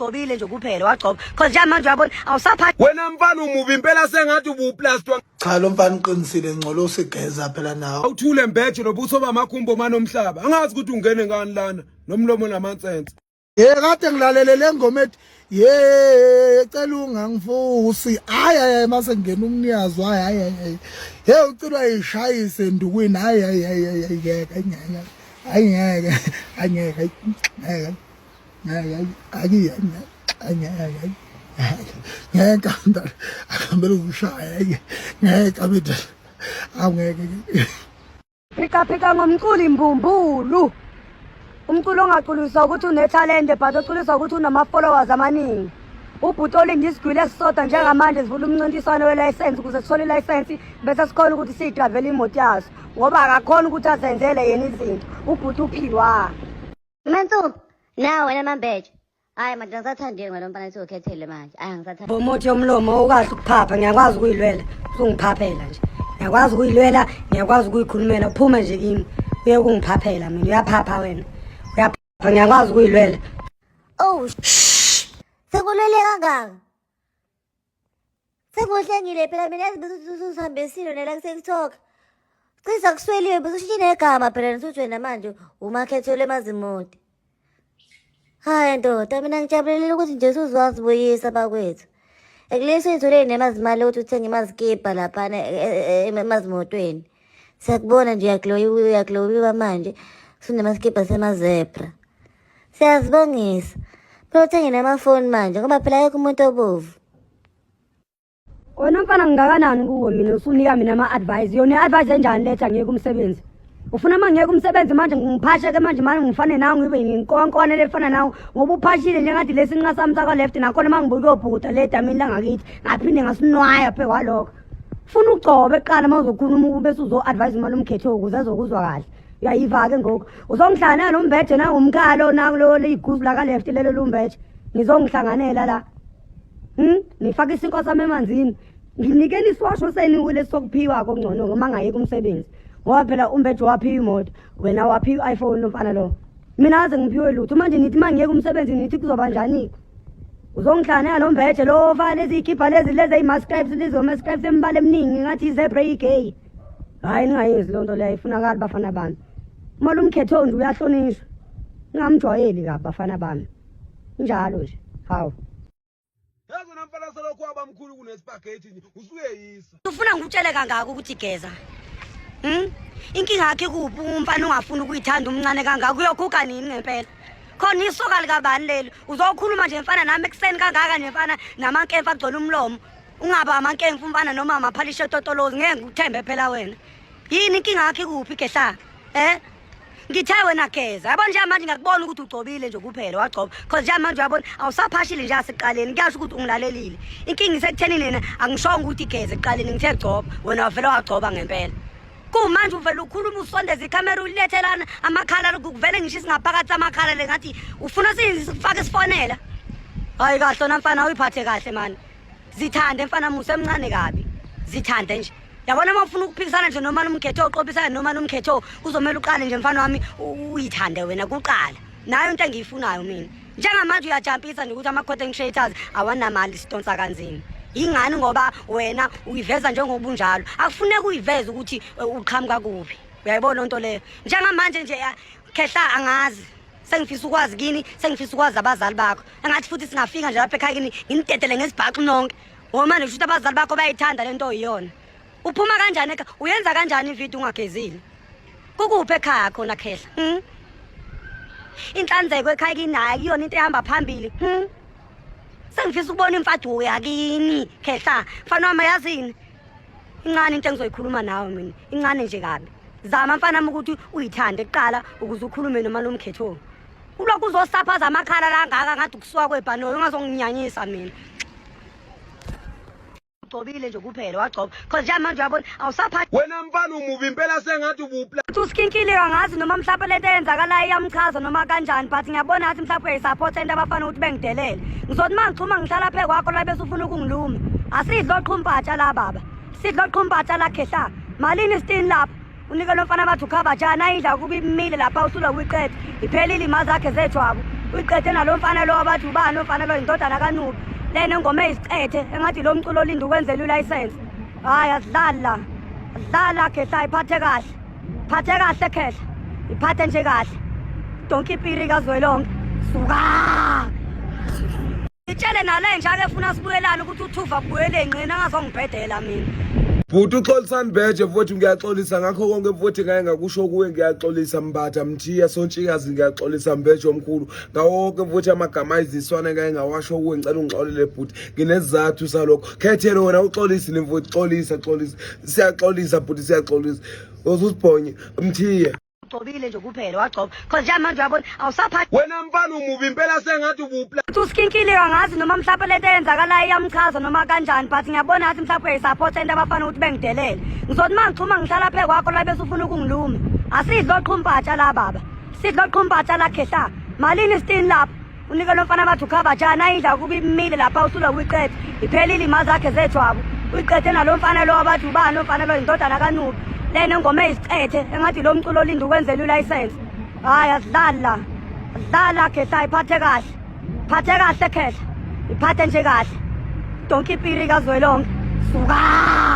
Gqobile nje kuphela wagcoba because manje uyabona awusaphathi wena mfana umubi impela sengathi ubuplastwa cha lo mfana uqinisile ngcolo sigeza phela nawo awuthule mbethe nobuso bamakhumbo manje omhlaba angazi ukuthi ungene ngani lana nomlomo namansense kade ngilalelele ngoma ethi ecela ungangifusi hayi mase ngena umnyazi hayi ucilwa ishayise endukwini hayi ngeke akambele ukushaya ngeke abethu awungeke phika ngomculo imbumbulu umculo ongaculisa ukuthi unetalente but oculisa ukuthi unama-followers amaningi ubhuti olinda isigwili esisodwa njengamanje sivula umncintiswano welayisensi ukuze sithole ilayisensi bese sikhona ukuthi siyidravele imoto yaso ngoba akakhona ukuthi azenzele yena izinto ubhuti uphilwa Mantu nawe wena mambheje hayi manje ngisathandile ngalo mfana ethi ukhethele manje angisathandi bomothi yomlomo ukwazi ukuphapha ngiyakwazi ukuyilwela usungiphaphela nje ngiyakwazi ukuyilwela ngiyakwazi ukuyikhulumela uphuma nje kimi uye kungiphaphela mina uyaphapha wena uyaphapha ngiyakwazi ukuyilwela oh sekulele kangaka sekuhlengile phela mina yazi bese usihambisile nela ku-TikTok cisha kusweliwe bese ushintshile negama phela nisuthi wena manje umakhethelo emazimode hayi ndoda mina ngijabulelile ukuthi nje uzwazibuyisa bakwethu ekuleso ithole nemazimali ukuthi uthenge imazikibha laphana emazimotweni siyakubona nje uyaglowiwa manje sunemazikibha semazebra siyazibongisa phela uthenge namafoni manje ngoba phela ayekho umuntu obovu wena mfana ngingakanani kuwe mina usunika mina ama-advice yona i-advice enjani letha ngeke umsebenzi ufuna uma ngeke umsebenzi manje ngiphashe-ke manje ngifane nawe ngibe nginkonkone lefana nawe ngoba uphashile njengathi lesi nqa sami saka-left nakhona uma ngibuke uyobhuda le damini langakithi ngaphinde ngasinwaya phe kwalokho funa ugcobe kuqala uma uzokhuluma bese uzo-advise imali umkhetho ukuze azokuzwa kahle uyayiva-ke ngoku uzongihlangana nombheje nangumkhalo nakulo liyiguzu laka-left lelo lumbheje ngizongihlanganela la nifake isinkwa sami emanzini nginikeni isiwasho seniwile sokuphiwa kongcono ngoma ngayeke umsebenzi ngoba phela umbheje waphiwa imoto wena waphiwa i-iPhone nomfana lo mina aze ngiphiwe lutho manje nithi uma ngiyeke umsebenzi nithi kuzoba njani uzongihlanganela nombheje lo fana eziyikhipha lezi eyi-mascribes lizo-mascribes emibala eminingi ngathi izebra igay hhayi ningayenzi loo nto leyo ifunakala bafana bami umali umkhetho nje uyahlonishwa ningamjwayeli kabi bafana bami njalo nje hawu yazi namfana selokhu abamkhulu kunesipaghethi usuyeyisa ufuna ngikutshele kangaka ukuthi geza inkinga yakhe kuphi umfana ungafuni ukuyithanda umncane kangaka uyokhukha nini ngempela khona isoka likabani leli uzokhuluma nje mfana nami ekuseni kangaka nje mfana namankemfu agcwele umlomo ungaba amankemfu mfana noma amaphalishe totolozi ngeke ngikuthembe phela wena yini inkinga yakhe kuphi gehla ngithe wena geza yabo nje manje ngakubona ukuthi ugcobile nje kuphela wagcoba because nje manje uyabona awusaphashile nje asekuqaleni kuyasho ukuthi ungilalelile inkinga isekutheni nina angishongo ukuthi igeze ekuqaleni ngithe gcoba wena wavela wagcoba ngempela kumanje uvela ukhuluma usondeza ikhamera ulethelana amakhala kuvele ngisho isingaphakathi amakhala le ngathi ufuna sikufake isifonela hayi kahle na mfana uyiphathe kahle mani zithande mfana musa emncane kabi zithande nje yabona uma ufuna ukuphikisana nje noma nomkhetho oqobisana noma nomkhetho kuzomela uqale nje mfana wami uyithande wena kuqala nayo into engiyifunayo mina njengamanje uyajampisa nje ukuthi ama-content creators awanamali sidonsa kanzima yingani ngoba wena uyiveza njengobunjalo akufuneka uyiveze ukuthi uqhamuka kuphi uyayibona lonto leyo njengamanje nje khehla angazi sengifisa ukwazi kini sengifisa ukwazi abazali bakho engathi futhi singafika nje lapha ekhaya kini nginidedele ngesibhaxu nonke ngoba manje kusho abazali bakho bayayithanda lento oyiyona uphuma kanjani uyenza kanjani ividiyo ungagezile kukuphi ekhaya khona khehla inhlanzeko ekhaya kinayo kuyona into ehamba phambili sengifisa ukubona imfaduko yakini khehla mfana wami yazini incane into engizoyikhuluma nawe mina incane nje kabi zama mfana wami ukuthi uyithande kuqala ukuze ukhulume noma nomkhetho ulokhu uzosaphaza amakhala langaka ngathi ukusuka kwebhanoyi ungazonginyanyisa mina ugcobile nje kuphela wagcoba because nje manje uyabona awusaphathi wena mfana umubi impela sengathi usikinkile angazi noma mhlawumbe lento eyenzakalayo iyamchaza noma kanjani but ngiyabona ngathi mhlawumbe uyisupport into abafana ukuthi bengidelele ngizothi uma ngichuma ngihlala phe kwakho la bese ufuna ukungiluma asidlo oqhumbatsha la baba sidlo oqhumbatsha la khehla malini isitini lapha unike lo mfana bathi ukhaba jana ayidla kuba imile lapha usula wiqeda iphelile imazi akhe zethu abo uyiqethe nalo mfana lo wabathi ubani umfana lo indodana kaNubi lena ngoma eziqethe engathi lo mculo olinda ukwenzela ulicense hayi adlala khehla iphathe kahle khehla iphathe nje kahle donke ipiri kazwelonke suka itshele nalenja ake funa sibuyelana ukuthi uThuva kubuyele enqina angazongibhedela mina bhuti uxolisani beje futhi ngiyaxolisa ngakho konke futhi ngaye ngakusho kuwe ngiyaxolisa Mbatha Mthiya Sontshikazi ngiyaxolisa Mbeje omkhulu ngawo wonke futhi amagama ayiziswana ngaye ngawasho kuwe ngicela ungixolele bhuti nginezizathu salokho khethele wena uxolisile mfowethu xolisa siyaxolisa bhuti siyaxolisa uzusibhonye Mthiya ugcobile nje kuphela wagcoba cause nje manje uyabona awusaphathi wena mfana umubi impela sengathi ubupla usikinkile angazi noma mhlawumbe lento eyenzakalayo iyamchaza noma kanjani but ngiyabona ngathi mhlawumbe uyisupport into abafana ukuthi bengidelele ngizothi mangichuma ngihlala phe kwakho la bese ufuna ukungiluma asidlo qhumbatsha la baba sidlo qhumbatsha la khehla malini istin lapha unike lo mfana bathu khaba jana ayidla kuba imile lapha usula uyiqethe iphelile imazi zakhe zethu uyiqethe nalo mfana lo wabathi ubani umfana lo indodana kaNubi lena ngoma eziqethe engathi lo mculo olinda ukwenzela ulicense hayi adlala khehla iphathe kahle khehla iphathe nje kahle donke ipiri kazwelonke suka